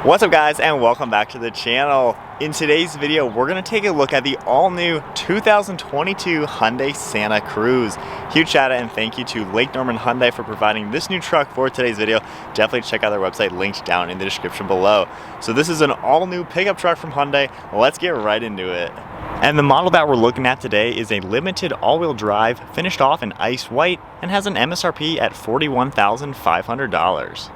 What's up guys, and welcome back to the channel. In today's video, we're going to take a look at the all-new 2022 Hyundai Santa Cruz. Huge shout out and thank you to Lake Norman Hyundai for providing this new truck for today's video. Definitely check out their website, linked down in the description below. So this is an all-new pickup truck from Hyundai. Let's get right into it. And the model that we're looking at today is a limited all-wheel drive, finished off in ice white, and has an MSRP at $41,500.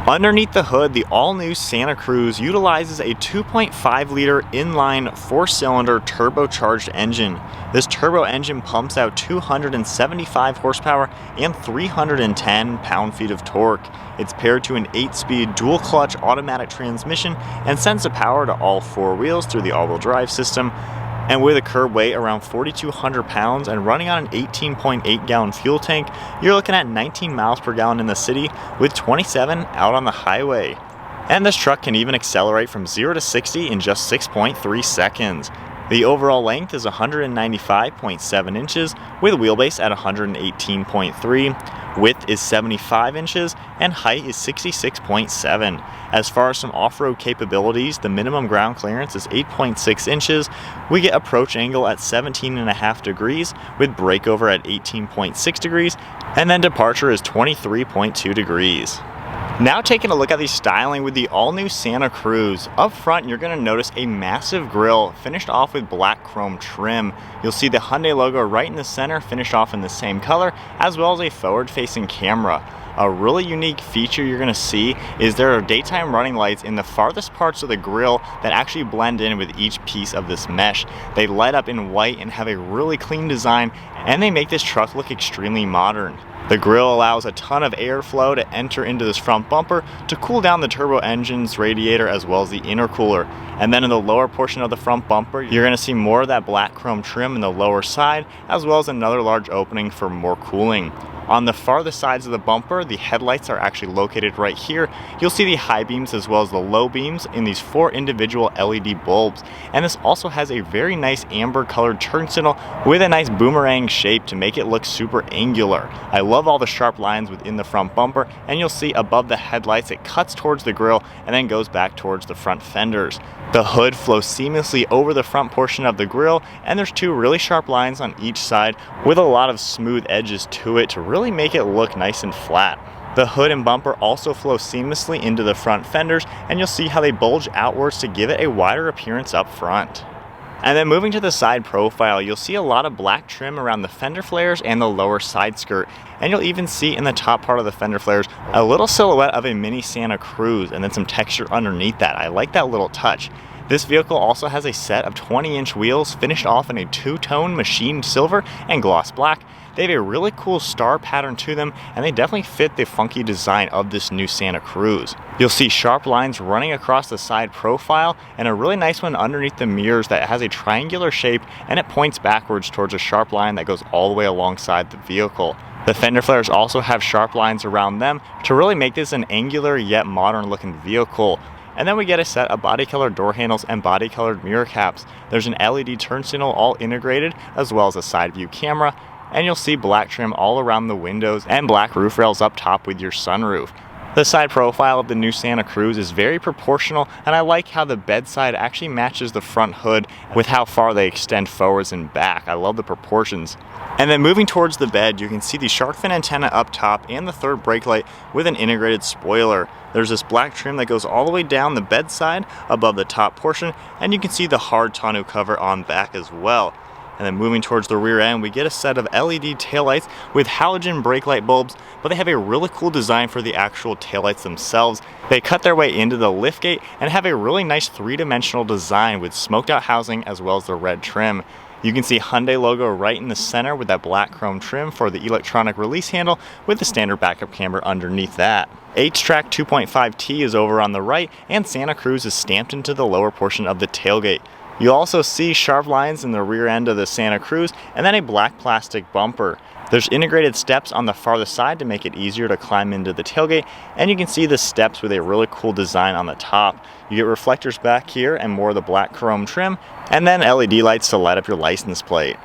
Underneath the hood, the all-new Santa Cruz utilizes a 2.5-liter inline 4-cylinder turbocharged engine. This turbo engine pumps out 275 horsepower and 310 pound-feet of torque. It's paired to an 8-speed dual-clutch automatic transmission and sends the power to all four wheels through the all-wheel drive system. And with a curb weight around 4,200 pounds and running on an 18.8 gallon fuel tank, you're looking at 19 miles per gallon in the city with 27 out on the highway. And this truck can even accelerate from 0 to 60 in just 6.3 seconds. The overall length is 195.7 inches with a wheelbase at 118.3. Width is 75 inches and height is 66.7. As far as some off-road capabilities, the minimum ground clearance is 8.6 inches. We get approach angle at 17.5 degrees with breakover at 18.6 degrees, and then departure is 23.2 degrees. Now taking a look at the styling with the all-new Santa Cruz. Up front, you're going to notice a massive grille finished off with black chrome trim. You'll see the Hyundai logo right in the center, finished off in the same color, as well as a forward-facing camera. A really unique feature you're going to see is there are daytime running lights in the farthest parts of the grille that actually blend in with each piece of this mesh. They light up in white and have a really clean design, and they make this truck look extremely modern. The grille allows a ton of airflow to enter into this front bumper to cool down the turbo engine's radiator as well as the intercooler. And then in the lower portion of the front bumper, you're going to see more of that black chrome trim in the lower side, as well as another large opening for more cooling. On the farthest sides of the bumper, the headlights are actually located right here. You'll see the high beams as well as the low beams in these 4 individual LED bulbs. And this also has a very nice amber colored turn signal with a nice boomerang shape to make it look super angular. I love all the sharp lines within the front bumper, and you'll see above the headlights it cuts towards the grille and then goes back towards the front fenders. The hood flows seamlessly over the front portion of the grille, and there's 2 really sharp lines on each side with a lot of smooth edges to it to really make it look nice and flat. The hood and bumper also flow seamlessly into the front fenders, and you'll see how they bulge outwards to give it a wider appearance up front. And then moving to the side profile, you'll see a lot of black trim around the fender flares and the lower side skirt. And you'll even see in the top part of the fender flares a little silhouette of a mini Santa Cruz and then some texture underneath that. I like that little touch. This vehicle also has a set of 20-inch wheels finished off in a 2-tone machined silver and gloss black. They have a really cool star pattern to them, and they definitely fit the funky design of this new Santa Cruz. You'll see sharp lines running across the side profile and a really nice one underneath the mirrors that has a triangular shape, and it points backwards towards a sharp line that goes all the way alongside the vehicle. The fender flares also have sharp lines around them to really make this an angular yet modern looking vehicle. And then we get a set of body colored door handles and body colored mirror caps. There's an LED turn signal all integrated, as well as a side view camera. And you'll see black trim all around the windows and black roof rails up top with your sunroof. The side profile of the new Santa Cruz is very proportional, and I like how the bedside actually matches the front hood with how far they extend forwards and back. I love the proportions. And then moving towards the bed, you can see the shark fin antenna up top and the third brake light with an integrated spoiler. There's this black trim that goes all the way down the bedside above the top portion, and you can see the hard tonneau cover on back as well. And then moving towards the rear end, we get a set of LED taillights with halogen brake light bulbs, but they have a really cool design for the actual taillights themselves. They cut their way into the liftgate and have a really nice 3-dimensional design with smoked out housing as well as the red trim. You can see Hyundai logo right in the center with that black chrome trim for the electronic release handle with the standard backup camera underneath that. Htrac 2.5T is over on the right, and Santa Cruz is stamped into the lower portion of the tailgate. You'll also see sharp lines in the rear end of the Santa Cruz and then a black plastic bumper. There's integrated steps on the farthest side to make it easier to climb into the tailgate, and you can see the steps with a really cool design on the top. You get reflectors back here and more of the black chrome trim, and then LED lights to light up your license plate.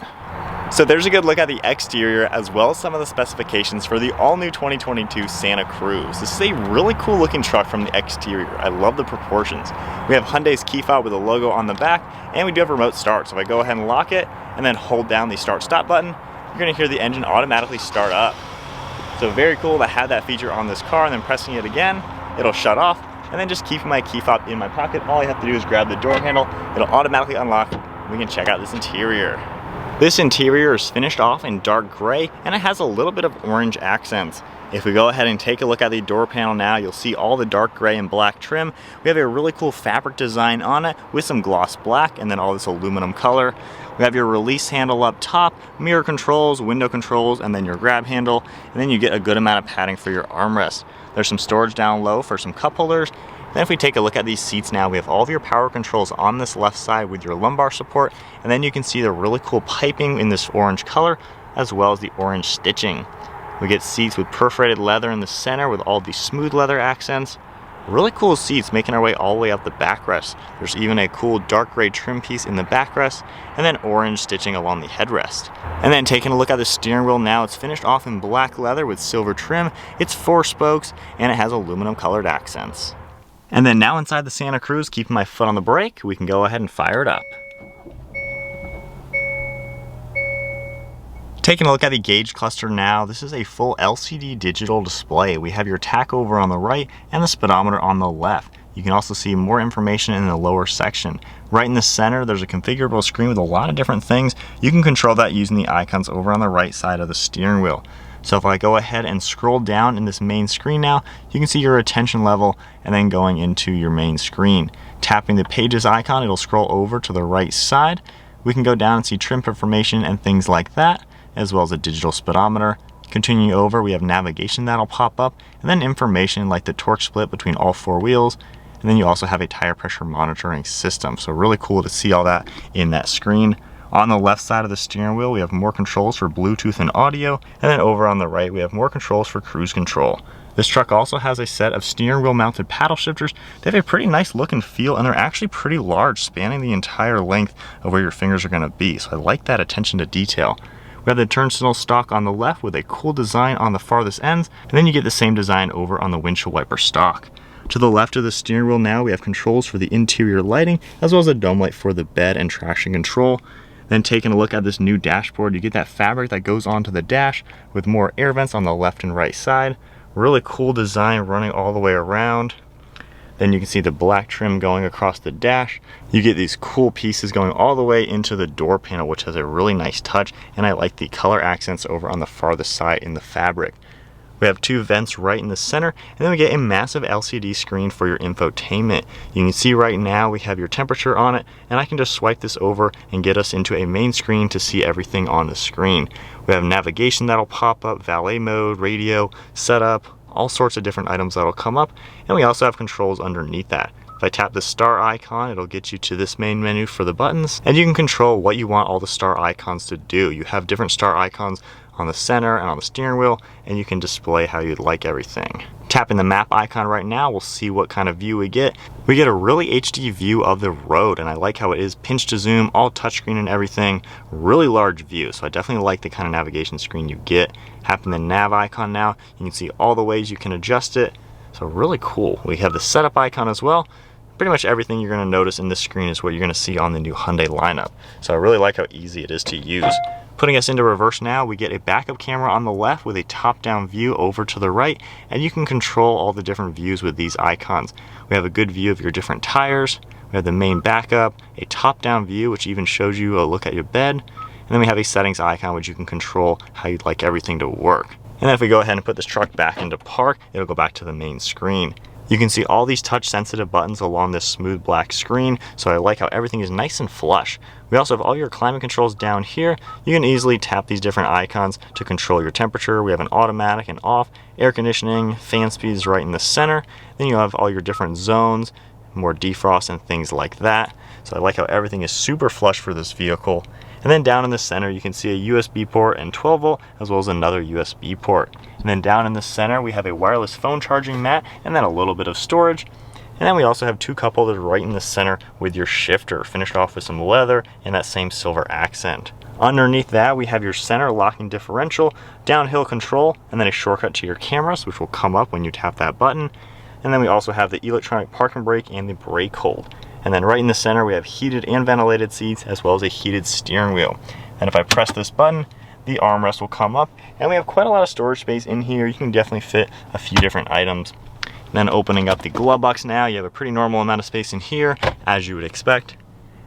So there's a good look at the exterior as well as some of the specifications for the all-new 2022 Santa Cruz. This is a really cool looking truck from the exterior. I love the proportions. We have Hyundai's key fob with a logo on the back, and we do have remote start. So if I go ahead and lock it and then hold down the start stop button, you're gonna hear the engine automatically start up. So very cool to have that feature on this car, and then pressing it again, it'll shut off, and then just keeping my key fob in my pocket, all I have to do is grab the door handle, it'll automatically unlock. We can check out this interior. This interior is finished off in dark gray, and it has a little bit of orange accents. If we go ahead and take a look at the door panel now, you'll see all the dark gray and black trim. We have a really cool fabric design on it with some gloss black and then all this aluminum color. We have your release handle up top, mirror controls, window controls, and then your grab handle, and then you get a good amount of padding for your armrest. There's some storage down low for some cup holders. Then if we take a look at these seats now, we have all of your power controls on this left side with your lumbar support, and then you can see the really cool piping in this orange color, as well as the orange stitching. We get seats with perforated leather in the center with all these smooth leather accents. Really cool seats making our way all the way up the backrest. There's even a cool dark gray trim piece in the backrest, and then orange stitching along the headrest. And then taking a look at the steering wheel now, it's finished off in black leather with silver trim. It's 4 spokes, and it has aluminum colored accents. And then now inside the Santa Cruz, keeping my foot on the brake, we can go ahead and fire it up. Taking a look at the gauge cluster now, this is a full LCD digital display. We have your tachover on the right and the speedometer on the left. You can also see more information in the lower section. Right in the center, there's a configurable screen with a lot of different things. You can control that using the icons over on the right side of the steering wheel. So if I go ahead and scroll down in this main screen now, you can see your attention level and then going into your main screen. Tapping the pages icon, it'll scroll over to the right side. We can go down and see trim information and things like that, as well as a digital speedometer. Continuing over, we have navigation that'll pop up, and then information like the torque split between all 4 wheels. And then you also have a tire pressure monitoring system. So really cool to see all that in that screen. On the left side of the steering wheel, we have more controls for Bluetooth and audio, and then over on the right, we have more controls for cruise control. This truck also has a set of steering wheel mounted paddle shifters. They have a pretty nice look and feel, and they're actually pretty large, spanning the entire length of where your fingers are gonna be. So I like that attention to detail. We have the turn signal stock on the left with a cool design on the farthest ends, and then you get the same design over on the windshield wiper stock. To the left of the steering wheel now, we have controls for the interior lighting, as well as a dome light for the bed and traction control. Then taking a look at this new dashboard, you get that fabric that goes onto the dash with more air vents on the left and right side. Really cool design running all the way around. Then you can see the black trim going across the dash. You get these cool pieces going all the way into the door panel, which has a really nice touch, and I like the color accents over on the farthest side in the fabric. We have 2 vents right in the center, and then we get a massive LCD screen for your infotainment. You can see right now we have your temperature on it, and I can just swipe this over and get us into a main screen to see everything on the screen. We have navigation that'll pop up, valet mode, radio, setup, all sorts of different items that'll come up, and we also have controls underneath that. If I tap the star icon, it'll get you to this main menu for the buttons, and you can control what you want all the star icons to do. You have different star icons on the center and on the steering wheel, and you can display how you'd like everything. Tapping the map icon right now, we'll see what kind of view we get. We get a really HD view of the road, and I like how it is pinch to zoom, all touchscreen and everything. Really large view, so I definitely like the kind of navigation screen you get. Tapping the nav icon now, you can see all the ways you can adjust it. So really cool. We have the setup icon as well. Pretty much everything you're gonna notice in this screen is what you're gonna see on the new Hyundai lineup. So I really like how easy it is to use. Putting us into reverse now, we get a backup camera on the left with a top-down view over to the right, and you can control all the different views with these icons. We have a good view of your different tires, we have the main backup, a top-down view which even shows you a look at your bed, and then we have a settings icon which you can control how you'd like everything to work. And then if we go ahead and put this truck back into park, it'll go back to the main screen. You can see all these touch sensitive buttons along this smooth black screen, so I like how everything is nice and flush. We also have all your climate controls down here. You can easily tap these different icons to control your temperature. We have an automatic and off, air conditioning, fan speeds right in the center. Then you have all your different zones, more defrost and things like that. So I like how everything is super flush for this vehicle. And then down in the center, you can see a USB port and 12 volt, as well as another USB port. And then down in the center, we have a wireless phone charging mat, and then a little bit of storage. And then we also have 2 cup holders right in the center with your shifter, finished off with some leather and that same silver accent. Underneath that, we have your center locking differential, downhill control, and then a shortcut to your cameras, which will come up when you tap that button. And then we also have the electronic parking brake and the brake hold. And then right in the center, we have heated and ventilated seats, as well as a heated steering wheel. And if I press this button, the armrest will come up, and we have quite a lot of storage space in here. You can definitely fit a few different items. Then opening up the glove box now, you have a pretty normal amount of space in here, as you would expect.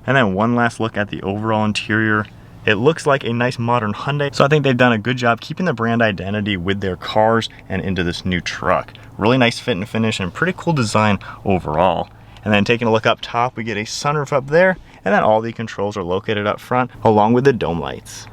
And then one last look at the overall interior. It looks like a nice modern Hyundai, so I think they've done a good job keeping the brand identity with their cars and into this new truck. Really nice fit and finish and pretty cool design overall. And then taking a look up top, we get a sunroof up there, and then all the controls are located up front along with the dome lights.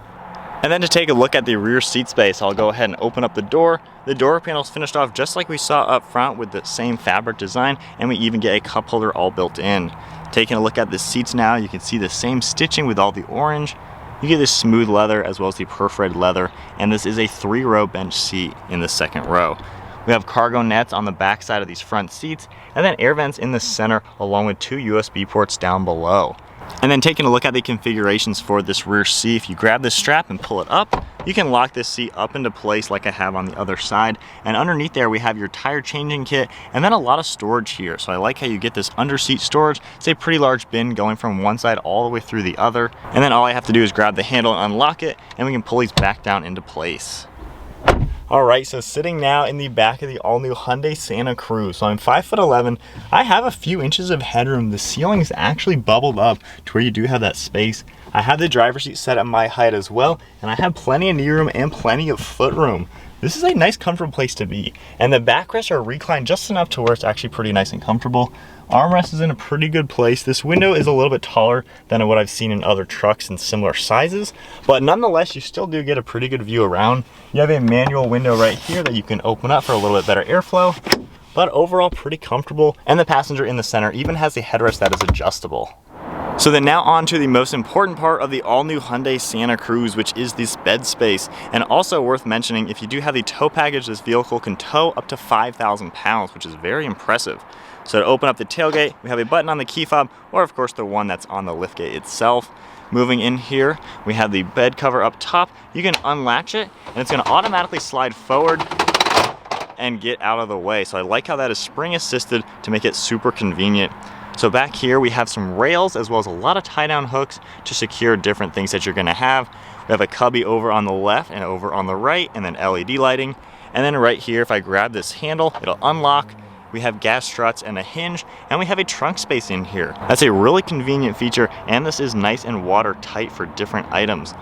And then to take a look at the rear seat space, I'll go ahead and open up the door. The door panel's finished off just like we saw up front with the same fabric design, and we even get a cup holder all built in. Taking a look at the seats now, you can see the same stitching with all the orange. You get this smooth leather as well as the perforated leather, and this is a 3-row bench seat in the second row. We have cargo nets on the back side of these front seats, and then air vents in the center along with 2 USB ports down below. And then taking a look at the configurations for this rear seat, if you grab this strap and pull it up, you can lock this seat up into place like I have on the other side. And underneath there we have your tire changing kit and then a lot of storage here. So I like how you get this under seat storage. It's a pretty large bin going from one side all the way through the other. And then all I have to do is grab the handle and unlock it, and we can pull these back down into place. Alright, so sitting now in the back of the all-new Hyundai Santa Cruz. So I'm 5'11". I have a few inches of headroom. The ceiling is actually bubbled up to where you do have that space. I have the driver's seat set at my height as well, and I have plenty of knee room and plenty of foot room. This is a nice, comfortable place to be. And the backrests are reclined just enough to where it's actually pretty nice and comfortable. Armrest is in a pretty good place. This window is a little bit taller than what I've seen in other trucks in similar sizes, but nonetheless, you still do get a pretty good view around. You have a manual window right here that you can open up for a little bit better airflow, but overall pretty comfortable. And the passenger in the center even has a headrest that is adjustable. So then now on to the most important part of the all-new Hyundai Santa Cruz, which is this bed space. And also worth mentioning, if you do have the tow package, this vehicle can tow up to 5,000 pounds, which is very impressive. So to open up the tailgate, we have a button on the key fob, or of course the one that's on the liftgate itself. Moving in here, we have the bed cover up top. You can unlatch it, and it's gonna automatically slide forward and get out of the way. So I like how that is spring assisted to make it super convenient. So back here we have some rails as well as a lot of tie down hooks to secure different things that you're gonna have. We have a cubby over on the left and over on the right, and then LED lighting. And then right here, if I grab this handle, it'll unlock. We have gas struts and a hinge, and we have a trunk space in here. That's a really convenient feature, and this is nice and watertight for different items.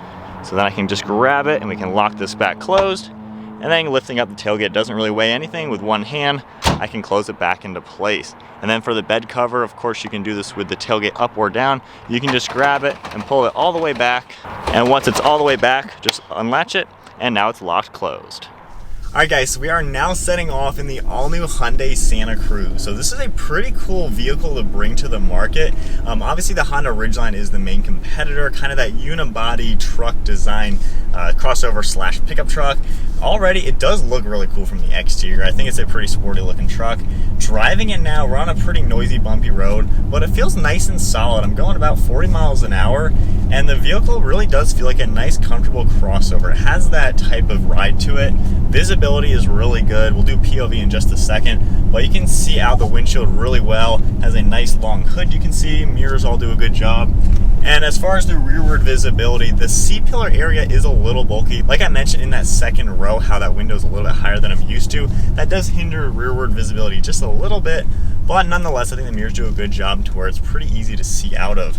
So then I can just grab it and we can lock this back closed. And then lifting up the tailgate doesn't really weigh anything. With one hand, I can close it back into place. And then for the bed cover, of course, you can do this with the tailgate up or down. You can just grab it and pull it all the way back. And once it's all the way back, just unlatch it, and now it's locked closed. Alright guys, so we are now setting off in the all-new Hyundai Santa Cruz. So this is a pretty cool vehicle to bring to the market. Obviously the Honda Ridgeline is the main competitor, kind of that unibody truck design, crossover slash pickup truck. Already it does look really cool from the exterior. I think it's a pretty sporty looking truck. Driving it now, we're on a pretty noisy, bumpy road, but it feels nice and solid. I'm going about 40 miles an hour, and the vehicle really does feel like a nice, comfortable crossover. It has that type of ride to it. Visibility is really good. We'll do POV in just a second, but you can see out the windshield really well. Has a nice long hood you can see. Mirrors all do a good job. And as far as the rearward visibility, the C-pillar area is a little bulky. Like I mentioned in that second row, how that window is a little bit higher than I'm used to. That does hinder rearward visibility just a little bit, but nonetheless, I think the mirrors do a good job to where it's pretty easy to see out of.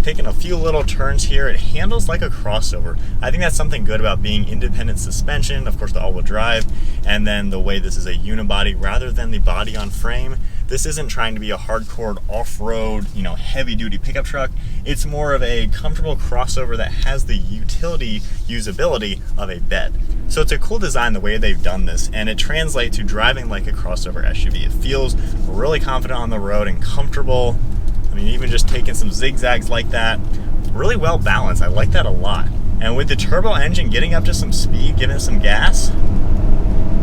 Taking a few little turns here, it handles like a crossover. I think that's something good about being independent suspension, of course the all-wheel drive, and then the way this is a unibody rather than the body on frame. This isn't trying to be a hardcore off-road, heavy-duty pickup truck. It's more of a comfortable crossover that has the utility usability of a bed. So it's a cool design the way they've done this, and it translates to driving like a crossover SUV. It feels really confident on the road and comfortable. I mean, even just taking some zigzags like that, really well balanced. I like that a lot. And with the turbo engine getting up to some speed, giving it some gas,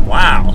wow.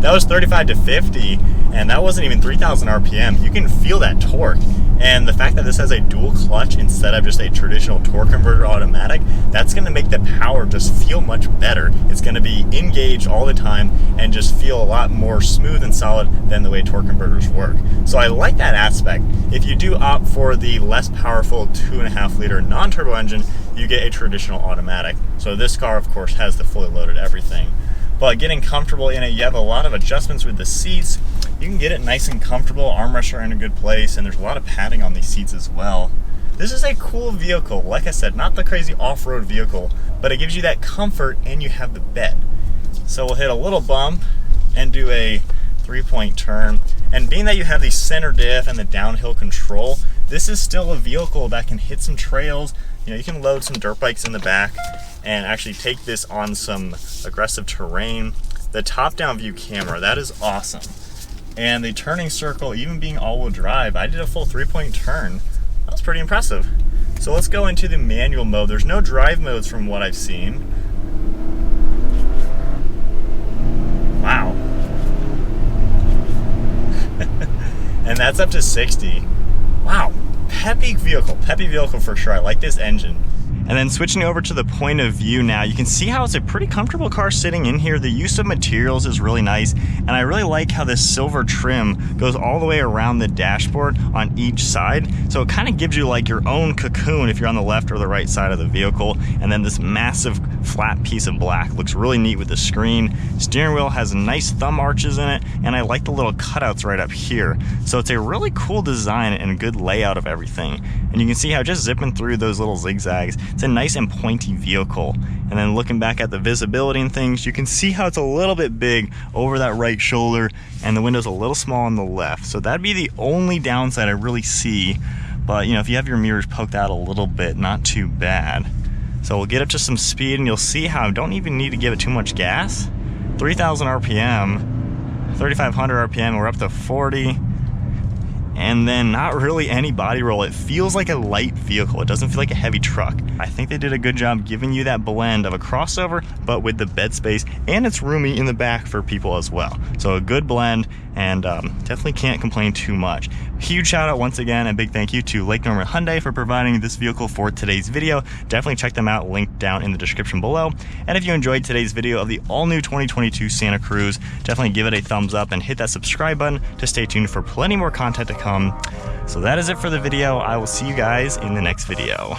That was 35 to 50, and that wasn't even 3,000 RPM. You can feel that torque. And the fact that this has a dual clutch instead of just a traditional torque converter automatic, that's going to make the power just feel much better. It's going to be engaged all the time and just feel a lot more smooth and solid than the way torque converters work. So I like that aspect. If you do opt for the less powerful 2.5 liter non-turbo engine, you get a traditional automatic. So this car, of course, has the fully loaded everything. But getting comfortable in it, you have a lot of adjustments with the seats. You can get it nice and comfortable, armrests are in a good place, and there's a lot of padding on these seats as well. This is a cool vehicle. Like I said, not the crazy off-road vehicle, but it gives you that comfort and you have the bed. So we'll hit a little bump and do a 3-point turn. And being that you have the center diff and the downhill control, this is still a vehicle that can hit some trails. You know, you can load some dirt bikes in the back and actually take this on some aggressive terrain. The top-down view camera, that is awesome. And the turning circle, even being all-wheel drive, I did a full 3-point turn. That was pretty impressive. So let's go into the manual mode. There's no drive modes from what I've seen. Wow. And that's up to 60. Wow, peppy vehicle for sure. I like this engine. And then switching over to the point of view now, you can see how it's a pretty comfortable car sitting in here. The use of materials is really nice, and I really like how this silver trim goes all the way around the dashboard on each side. So it kind of gives you like your own cocoon if you're on the left or the right side of the vehicle. And then this massive flat piece of black looks really neat with the screen. Steering wheel has nice thumb arches in it, and I like the little cutouts right up here. So it's a really cool design and good layout of everything. And you can see how just zipping through those little zigzags, it's a nice and pointy vehicle. And then looking back at the visibility and things, you can see how it's a little bit big over that right shoulder, and the window's a little small on the left. So that'd be the only downside I really see. But you know, if you have your mirrors poked out a little bit, not too bad. So we'll get up to some speed and you'll see how I don't even need to give it too much gas. 3,000 RPM, 3,500 RPM, we're up to 40. And then not really any body roll. It feels like a light vehicle. It doesn't feel like a heavy truck. I think they did a good job giving you that blend of a crossover, but with the bed space, and it's roomy in the back for people as well. So a good blend, and definitely can't complain too much. Huge shout out once again, and big thank you to Lake Norman Hyundai for providing this vehicle for today's video. Definitely check them out, linked down in the description below. And if you enjoyed today's video of the all-new 2022 Santa Cruz, definitely give it a thumbs up and hit that subscribe button to stay tuned for plenty more content to come. So that is it for the video. I will see you guys in the next video.